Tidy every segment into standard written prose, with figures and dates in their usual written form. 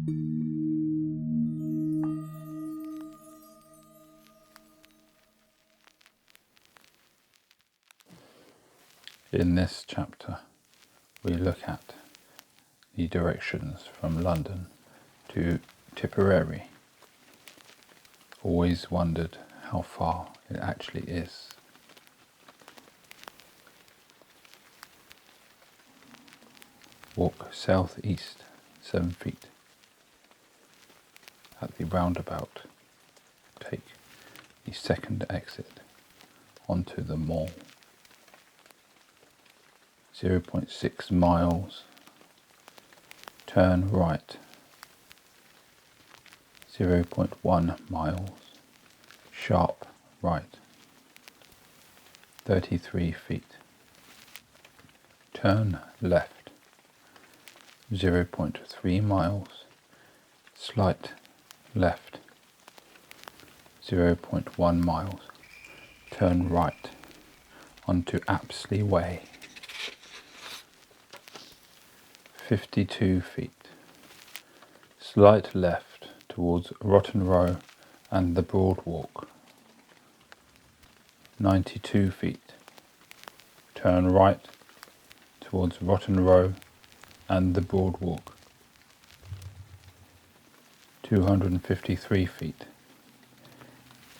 In this chapter, we look at the directions from London to Tipperary. Always wondered how far it actually is. Walk southeast 7 feet. At the roundabout, take the second exit onto the mall. 0.6 miles, turn right. 0.1 miles, sharp right. 33 feet. Turn left. 0.3 miles, slight left. 0.1 miles, turn right onto Apsley Way. 52 feet. Slight left towards Rotten Row and the Broadwalk. 92 feet. Turn right towards Rotten Row and the Broadwalk. 253 feet.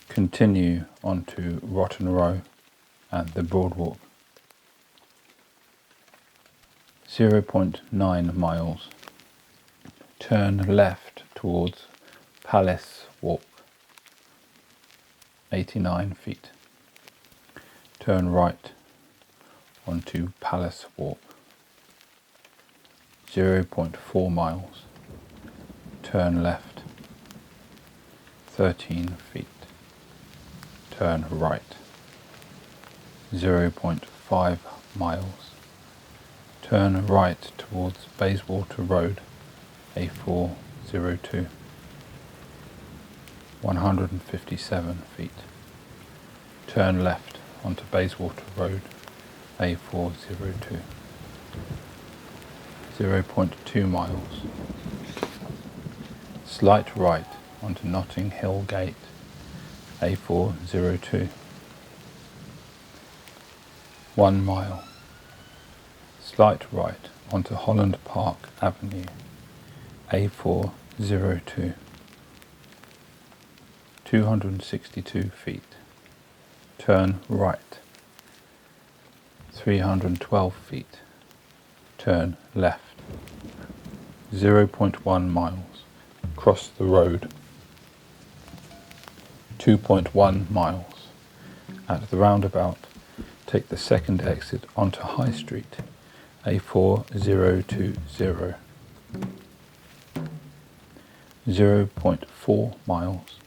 Continue onto Rotten Row and the Broadwalk. 0.9 miles. Turn left towards Palace Walk. 89 feet. Turn right onto Palace Walk. 0.4 miles. Turn left. 13 feet. Turn right. 0.5 miles. Turn right towards Bayswater Road, A402. 157 feet. Turn left onto Bayswater Road, A402. 0.2 miles. Slight right onto Notting Hill Gate, A402. 1 mile. Slight right onto Holland Park Avenue, A402. 262 feet. Turn right. 312 feet. Turn left. 0.1 miles. Cross the road. 2.1 miles. At the roundabout, take the second exit onto High Street, A4020. 0.4 miles.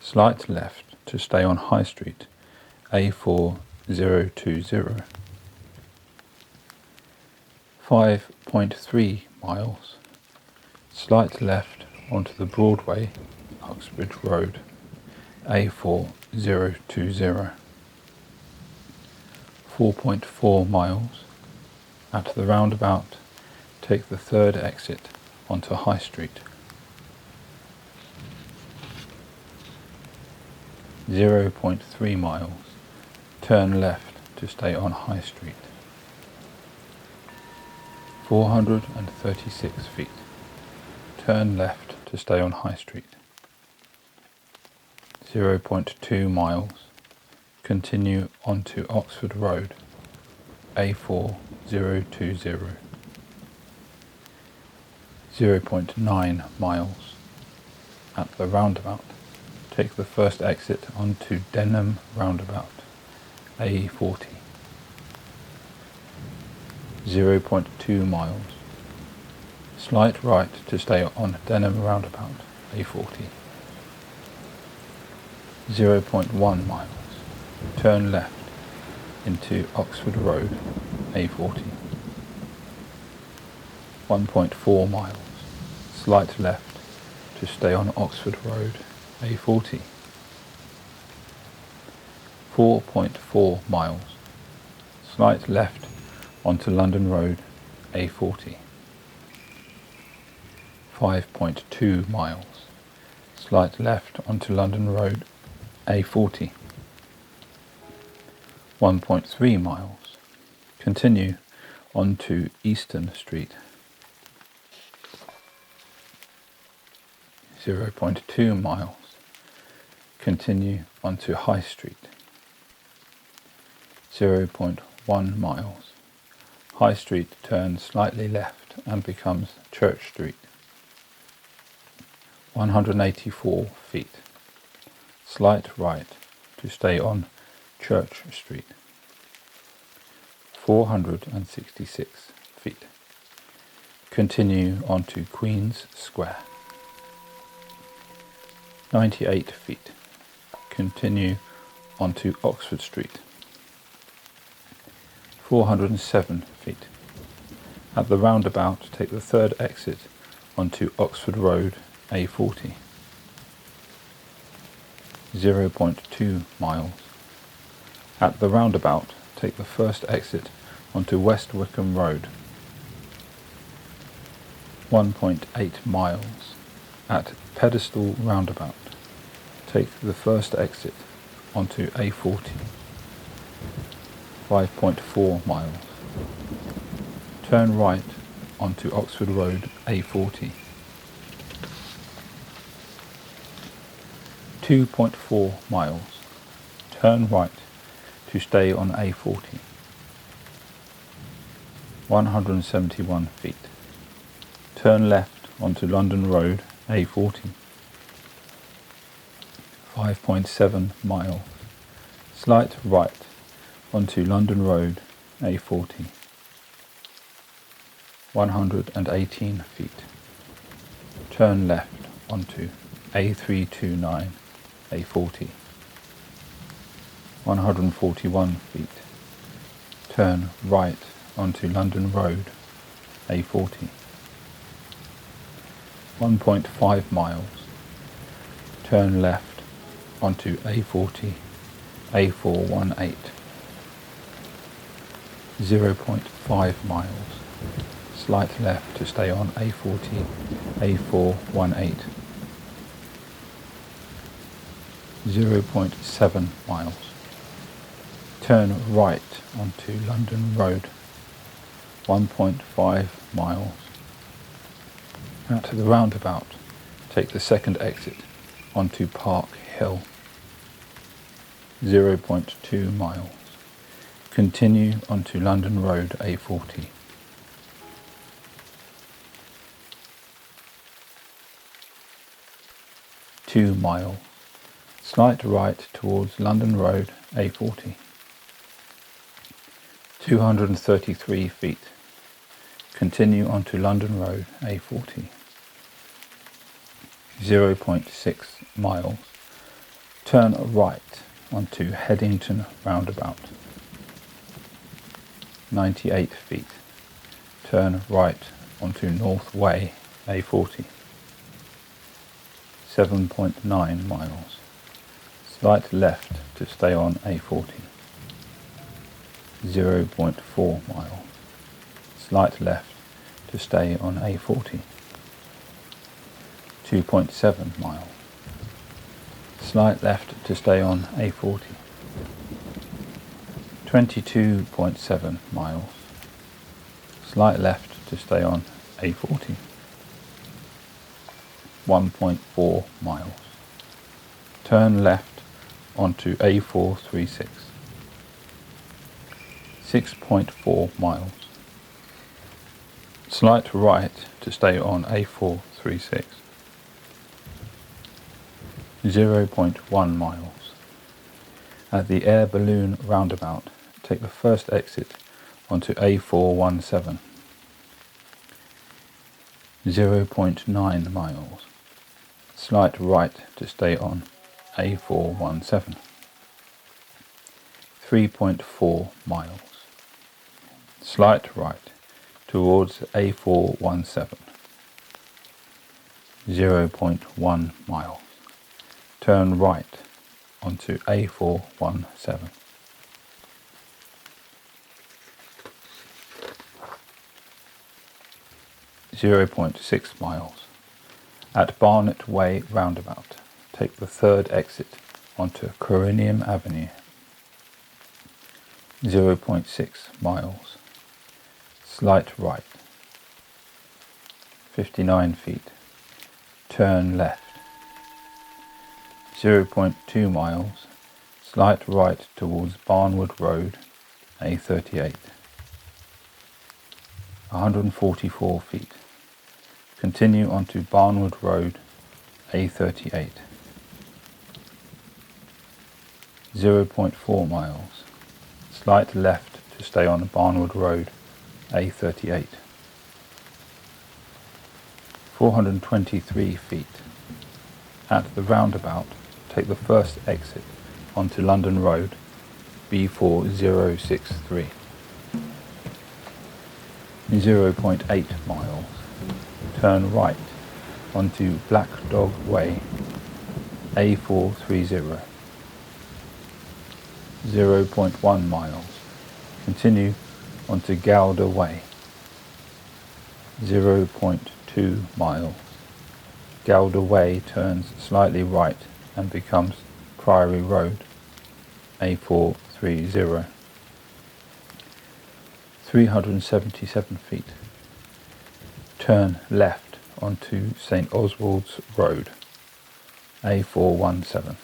Slight left to stay on High Street, A4020. 5.3 miles. Slight left onto the Broadway, Uxbridge Road, A4020. 4.4 miles. At the roundabout, take the third exit onto High Street. 0.3 miles. Turn left to stay on High Street. 436 feet. Turn left to stay on High Street. 0.2 miles. Continue onto Oxford Road, A4020. 0.9 miles. At the roundabout, take the first exit onto Denham Roundabout, A40. 0.2 miles. Slight right to stay on Denham Roundabout, A40. 0.1 miles. Turn left into Oxford Road, A40. 1.4 miles. Slight left to stay on Oxford Road, A40. 4.4 miles. Slight left onto London Road, A40. 5.2 miles. Slight left onto London Road A40. 1.3 miles. Continue onto Eastern Street. 0.2 miles. Continue onto High Street. 0.1 miles. High Street turns slightly left and becomes Church Street. 184 feet. Slight right to stay on Church Street. 466 feet. Continue onto Queen's Square. 98 feet. Continue onto Oxford Street. 407 feet. At the roundabout, take the third exit onto Oxford Road A40. 0.2 miles. At the roundabout, take the first exit onto West Wickham Road. 1.8 miles. At Pedestal Roundabout, take the first exit onto A40. 5.4 miles. Turn right onto Oxford Road A40. 2.4 miles. Turn right to stay on A40. 171 feet. Turn left onto London Road A40. 5.7 miles. Slight right onto London Road A40. 118 feet. Turn left onto A329 A40. 141 feet. Turn right onto London Road A40. 1.5 miles. Turn left onto A40 A418. 0.5 miles. Slight left to stay on A40 A418. 0.7 miles. Turn right onto London Road. 1.5 miles. At the roundabout, take the second exit onto Park Hill. 0.2 miles. Continue onto London Road A40. 2 miles. Slight right towards London Road A40. 233 feet. Continue onto London Road A40. 0.6 miles. Turn right onto Headington Roundabout. 98 feet. Turn right onto North Way A40. 7.9 miles. Slight left to stay on A40. 0.4 miles. Slight left to stay on A40. 2.7 miles. Slight left to stay on A40. 22.7 miles. Slight left to stay on A40. 1.4 miles. Turn left onto A436. 6.4 miles. Slight right to stay on A436. 0.1 miles. At the Air Balloon Roundabout, take the first exit onto A417. 0.9 miles. Slight right to stay on A417. 3.4 miles. Slight right towards A417. 0.1 miles. Turn right onto A417. 0.6 miles. At Barnet Way roundabout, take the third exit onto Corinium Avenue. 0.6 miles. Slight right. 59 feet. Turn left. 0.2 miles. Slight right towards Barnwood Road, A38. 144 feet. Continue onto Barnwood Road, A38. 0.4 miles. Slight left to stay on Barnwood Road, A38. 423 feet. At the roundabout, take the first exit onto London Road, B4063. 0.8 miles. Turn right onto Black Dog Way, A430. 0.1 miles. Continue onto Gouda Way. 0.2 miles. Gouda Way turns slightly right and becomes Priory Road, A430. 377 feet. Turn left onto St Oswald's Road, A417.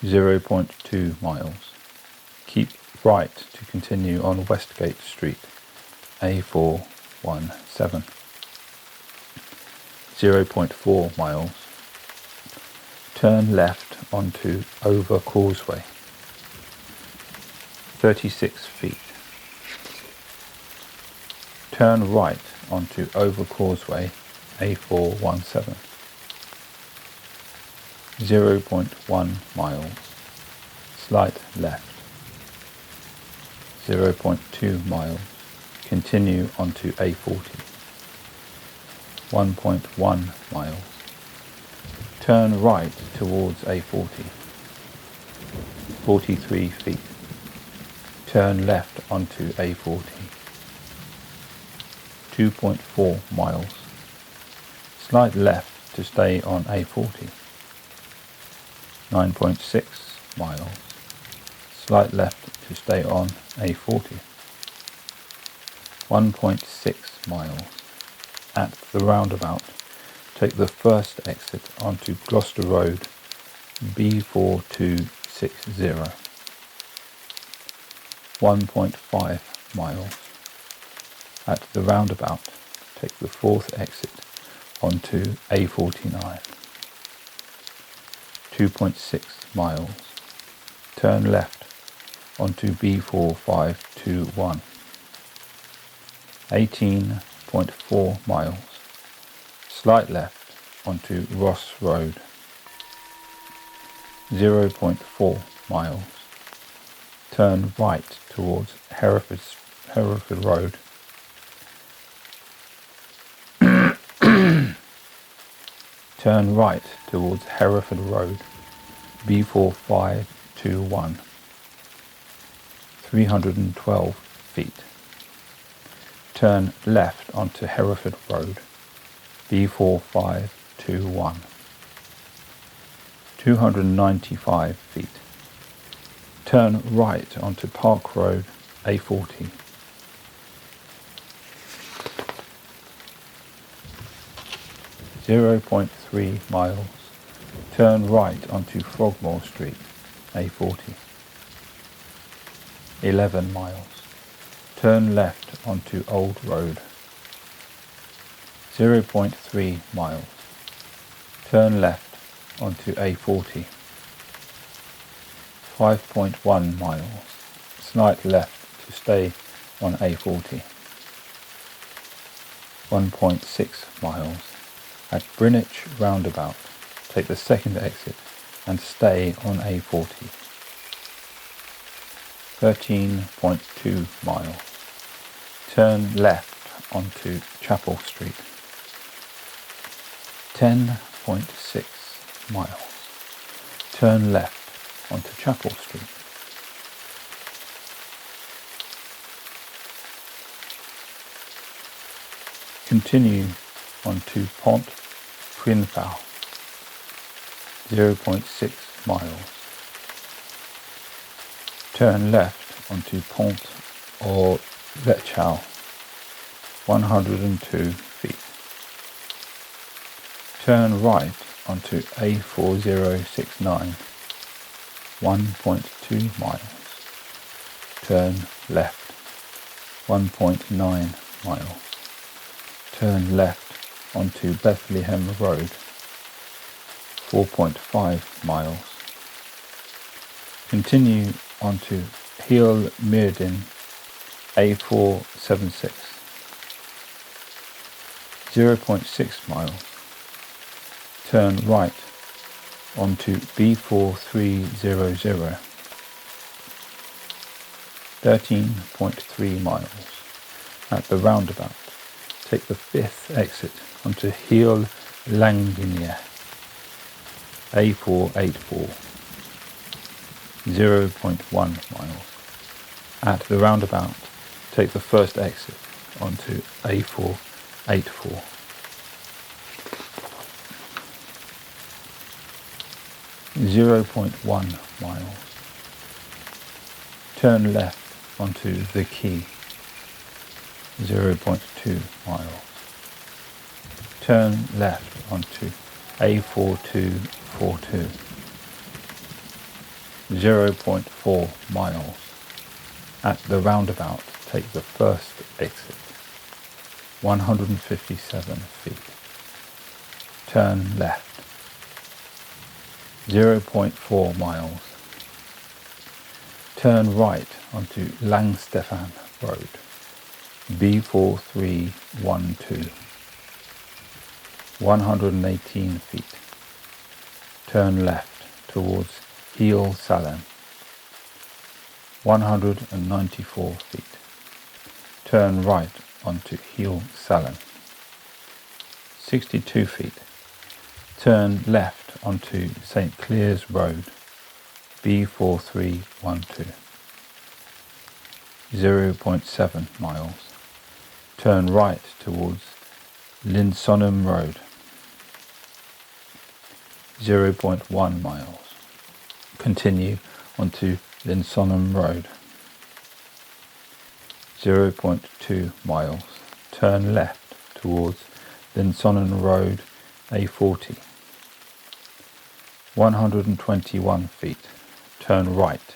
0.2 miles. Keep right to continue on Westgate Street, A417. 0.4 miles. Turn left onto Over Causeway. 36 feet. Turn right onto Over Causeway, A417. 0.1 miles. Slight left. 0.2 miles. Continue onto A40. 1.1 miles. Turn right towards A40. 43 feet. Turn left onto A40. 2.4 miles. Slight left to stay on A40. 9.6 miles. Slight left to stay on A40. 1.6 miles. At the roundabout, take the first exit onto Gloucester Road, B4260. 1.5 miles. At the roundabout, take the fourth exit onto A49. 2.6 miles. Turn left onto B4521. 18.4 miles. Slight left onto Ross Road. 0.4 miles. Turn right towards Hereford Road. Turn right towards Hereford Road, B4521. 312 feet. Turn left onto Hereford Road, B4521. 295 feet. Turn right onto Park Road, A40. 0.3 miles. Turn right onto Frogmore Street, A40. 11 miles. Turn left onto Old Road. 0.3 miles. Turn left onto A40. 5.1 miles. Slight left to stay on A40. 1.6 miles. At Greenwich roundabout, take the second exit and stay on A40. 13.2 miles. Turn left onto Chapel Street. 10.6 miles. Turn left onto Chapel Street. Continue onto Pont Quinfau, 0.6 miles. Turn left onto Pont or Lechau, 102 feet. Turn right onto A4069, 1.2 miles. Turn left, 1.9 miles. Turn left onto Bethlehem Road, 4.5 miles. Continue onto Heel Meerden A476, 0.6 miles. Turn right onto B4300, 13.3 miles. At the roundabout, take the 5th exit onto Heel Langinia A484, 0.1 miles. At the roundabout, take the 1st exit onto A484. 0.1 miles. Turn left onto the Quay, 0.2 miles. Turn left onto A4242, 0.4 miles. At the roundabout, take the 1st exit, 157 feet. Turn left, 0.4 miles. Turn right onto Langstefan Road, B4312, 118 feet. Turn left towards Heel Salem, 194 feet. Turn right onto Heel Salem, 62 feet. Turn left onto St. Clear's Road, B4312, 0.7 miles. Turn right towards Linsonham Road, 0.1 miles. Continue onto Linsonham Road, 0.2 miles. Turn left towards Linsonham Road A40, 121 feet. Turn right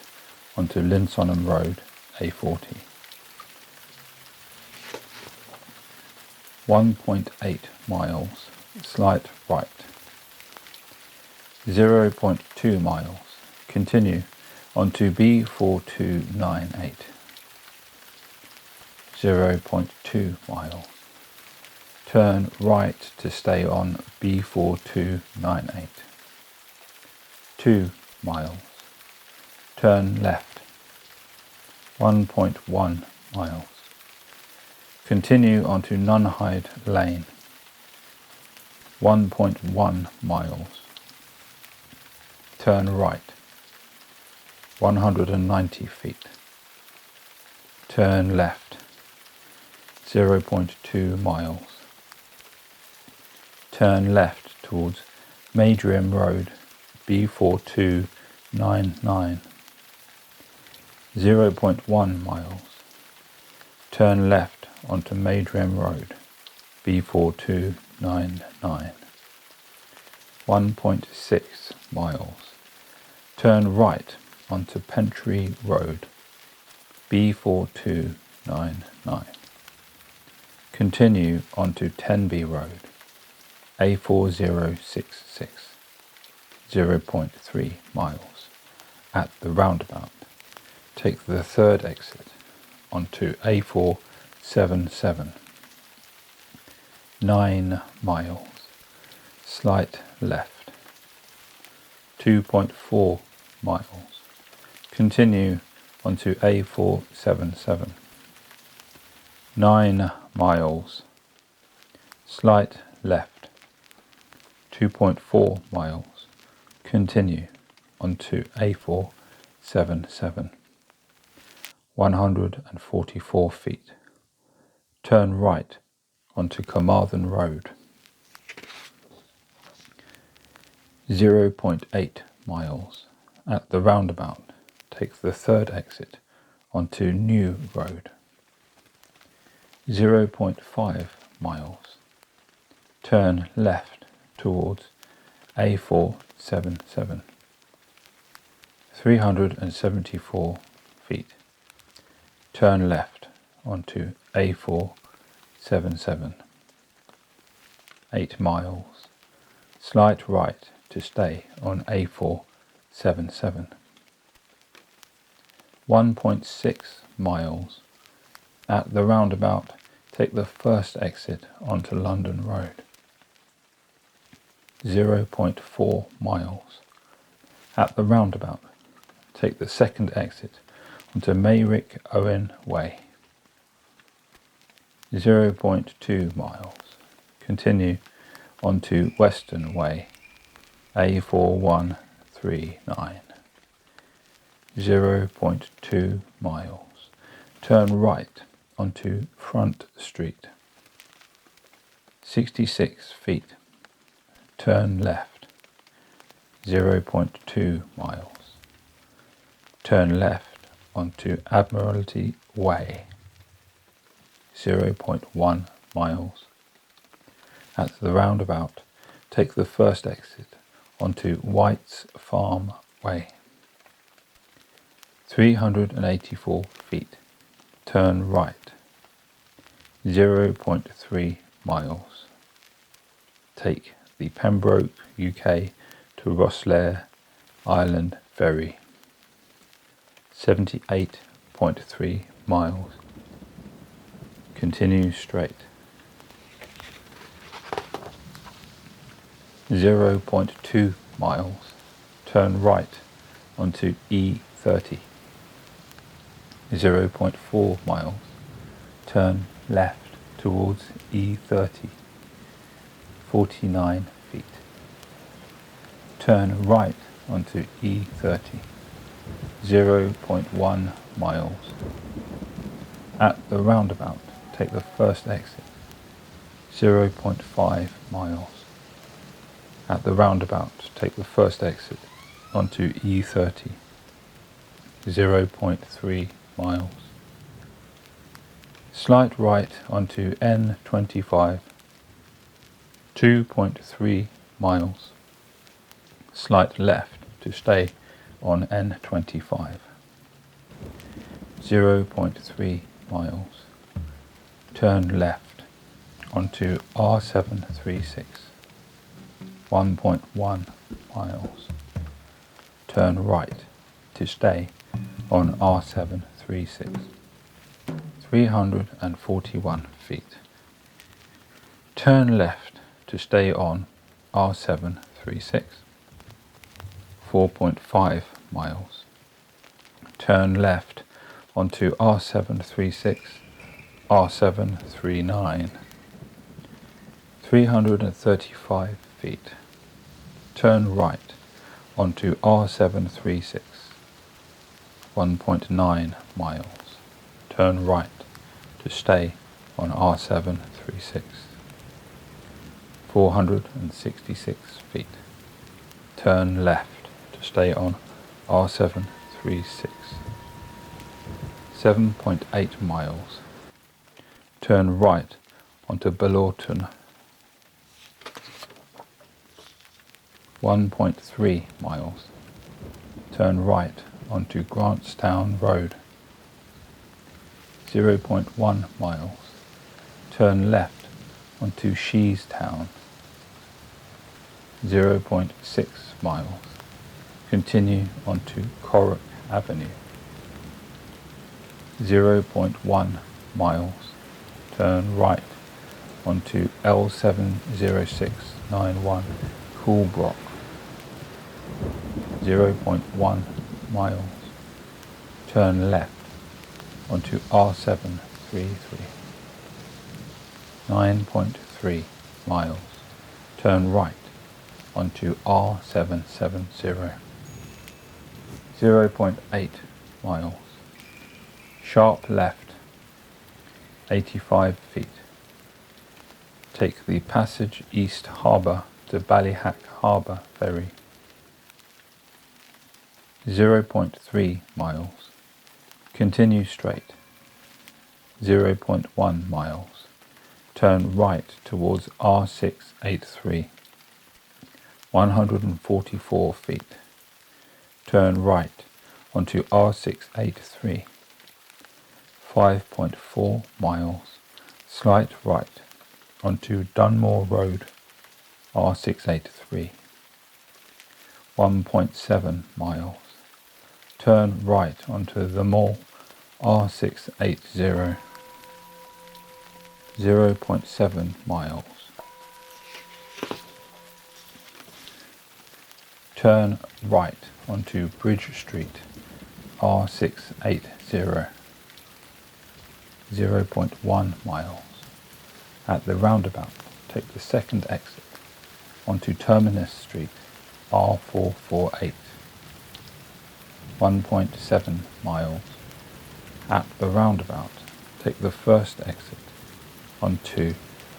onto Linsonham Road A40. 1.8 miles, slight right. 0.2 miles. Continue onto B4298. 0.2 miles. Turn right to stay on B4298. 2 miles. Turn left. 1.1 miles. Continue onto Nunhide Lane. 1.1 miles. Turn right. 190 feet. Turn left. 0.2 miles. Turn left towards Madriam Road, B4299. 0.1 miles. Turn left onto Madriam Road, B4299. 1.6 miles. Turn right onto Pentry Road, B4299. Continue onto Tenby Road, A4066, 0.3 miles. At the roundabout, take the 3rd exit onto A477, 9 miles. Slight left, 2.4 miles. Continue onto A477, 9 miles. Slight left, 2.4 miles. Continue onto A477, 144 feet. Turn right onto Carmarthen Road, 0.8 miles. At the roundabout, take the third exit onto New Road. 0.5 miles. Turn left towards A477. 374 feet. Turn left onto A477. 8 miles. Slight right to stay on A477. 1.6 miles. At the roundabout, take the first exit onto London Road. 0.4 miles. At the roundabout, take the second exit onto Mayrick Owen Way. 0.2 miles. Continue onto Western Way, A4139. 0.2 miles. Turn right onto Front Street. 66 feet. Turn left. 0.2 miles. Turn left onto Admiralty Way. 0.1 miles. At the roundabout, take the first exit onto White's Farm Way. 384 feet. Turn right. 0.3 miles. Take the Pembroke, UK to Rosslare Island Ferry. 78.3 miles. Continue straight. 0.2 miles. Turn right onto E30. 0.4 miles. Turn left towards E30. 49 feet. Turn right onto E30. 0.1 miles. At the roundabout, take the first exit. 0.5 miles. At the roundabout, take the first exit onto E30. 0.3 miles. Slight right onto N25. 2.3 miles. Slight left to stay on N25. 0.3 miles. Turn left onto R736. 1.1 miles. Turn right to stay on R736. 341 feet. Turn left to stay on R736. 4.5 miles. Turn left onto R736, R739. 335 feet. Turn right onto R736. 1.9 miles. Turn right to stay on R736. 466 feet. Turn left to stay on R736. 7.8 miles. Turn right onto Bellorton. 1.3 miles. Turn right onto Grantstown Road. 0.1 miles. Turn left onto Sheestown. 0.6 miles. Continue onto Corrock Avenue. 0.1 miles. Turn right onto L70691 Coolbrook. 0.1 miles. Turn left onto R733. 9.3 miles. Turn right onto R770. 0.8 miles. Sharp left, 85 feet. Take the Passage East Harbour to Ballyhack Harbour Ferry. 0.3 miles. Continue straight. 0.1 miles. Turn right towards R683. 144 feet. Turn right onto R683. 5.4 miles. Slight right onto Dunmore Road, R683. 1.7 miles. Turn right onto the Mall, R680. 0.7 miles. Turn right onto Bridge Street, R680. 0.1 miles. At the roundabout, take the second exit onto Terminus Street, R448. 1.7 miles. At the roundabout, take the first exit onto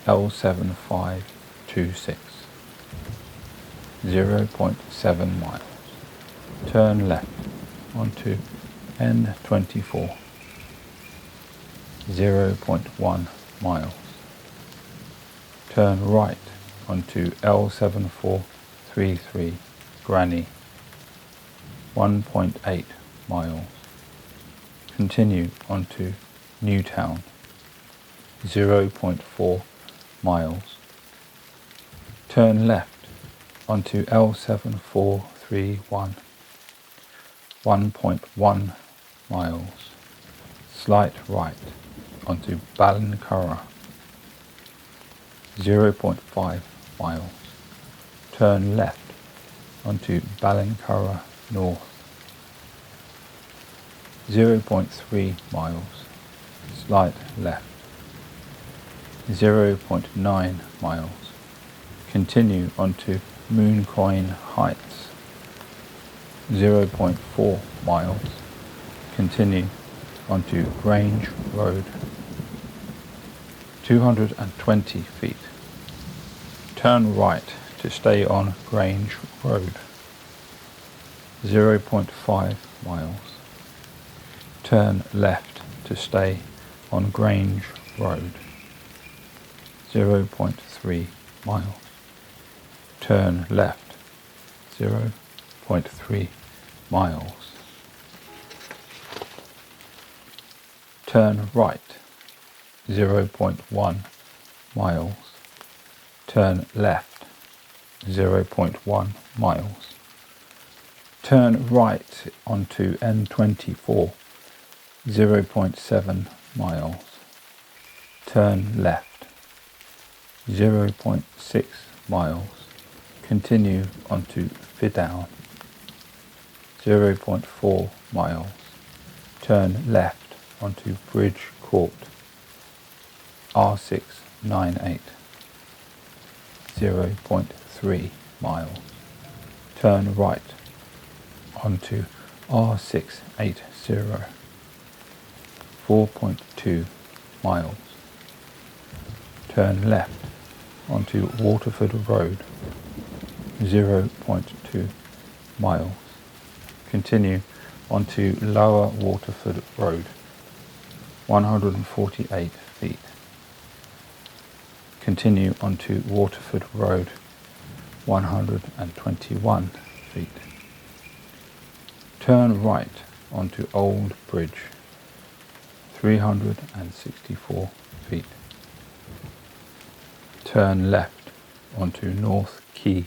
L7526. 0.7 miles. Turn left onto N24. 0.1 miles. Turn right onto L7433 Granny. 1.8 miles. Continue onto Newtown. 0.4 miles. Turn left onto L7431. 1.1 miles. Slight right onto Ballincurra. 0.5 miles. Turn left onto Ballincurra North. 0.3 miles. Slight left. 0.9 miles. Continue onto Mooncoin Heights. 0.4 miles. Continue onto Grange Road. 220 feet. Turn right to stay on Grange Road. 0.5 miles. Turn left to stay on Grange Road. 0.3 miles. Turn left. 0.3 miles. Turn right. 0.1 miles. Turn left. 0.1 miles. Turn right onto N24. 0.7 miles. Turn left. 0.6 miles. Continue onto Fidown. 0.4 miles. Turn left onto Bridge Court. R698. 0.3 miles. Turn right onto R680. 4.2 miles. Turn left onto Waterford Road. 0.2 miles. Continue onto Lower Waterford Road. 148 feet. Continue onto Waterford Road. 121 feet. Turn right onto Old Bridge. 364 feet. Turn left onto North Quay.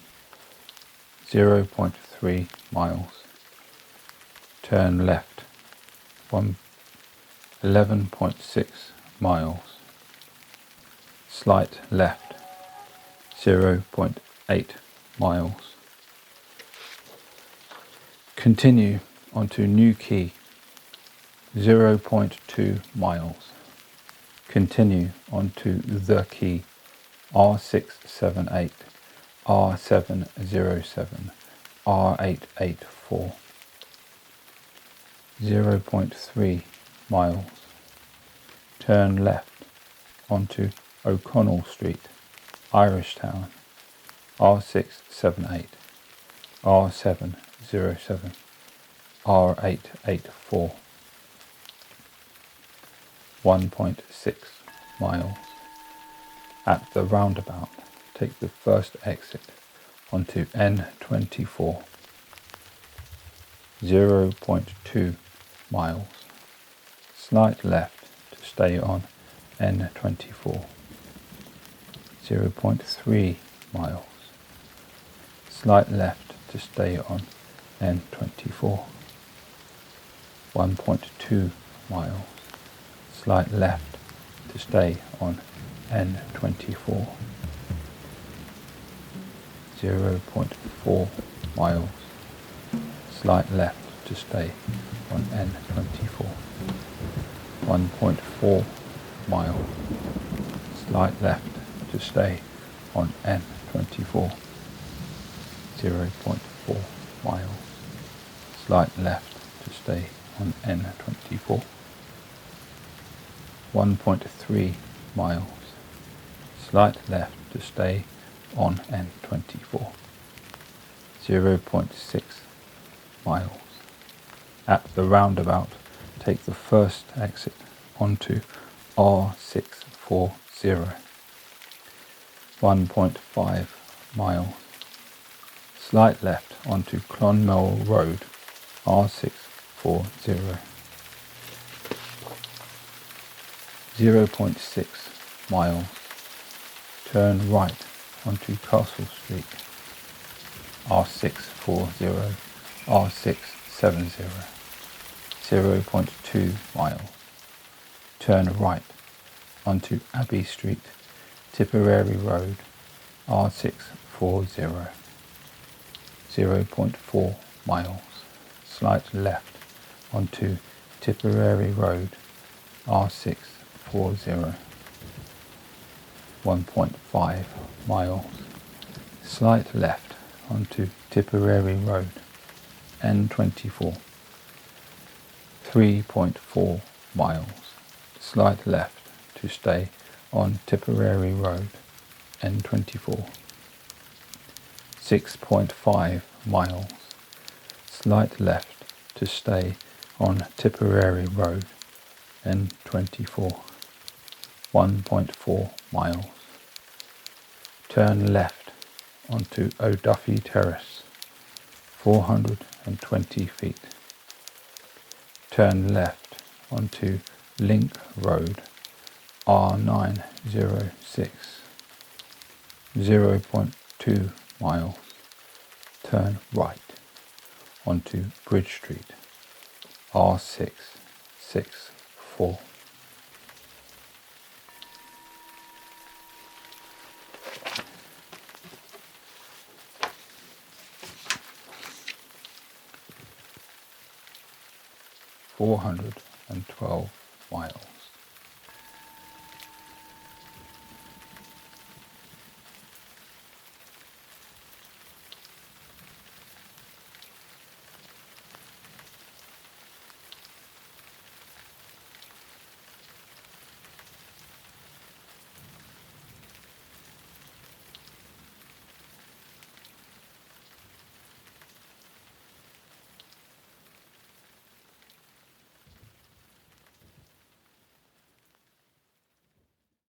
0.3 miles. Turn left 11.6 miles. Slight left 0.8 miles. Continue onto New Quay. 0.2 miles. Continue onto The Quay. R678, R707, R884. 0.3 miles. Turn left onto O'Connell Street, Irishtown. R678, R707, R884, 1.6 miles. At the roundabout, take the first exit onto N24, 0.2 miles. Slight left to stay on N24, 0.3 miles. Slight left to stay on N24, 1.2 miles. Slight left to stay on N24, 0.4 miles. Slight left to stay on N24, 1.4 miles. Slight left to stay on N24, 0.4 miles. Slight left to stay on N24, 1.3 miles. Slight left to stay on N24, 0.6 miles. At the roundabout, take the first exit onto R640, 1.5 miles. Slight left onto Clonmel Road, R640, 0.6 miles. Turn right onto Castle Street, R640, R670, 0.2 miles. Turn right onto Abbey Street, Tipperary Road, R640, 0.4 miles. Slight left onto Tipperary Road, R640, 1.5 miles. Slight left onto Tipperary Road, N24, 3.4 miles. Slight left to stay on Tipperary Road, N24, 6.5 miles. Slight left to stay on Tipperary Road, N24, 1.4 miles. Turn left onto O'Duffy Terrace, 420 feet. Turn left onto Link Road, R906, 0.2 miles. Turn right onto Bridge Street, R664. (412 miles).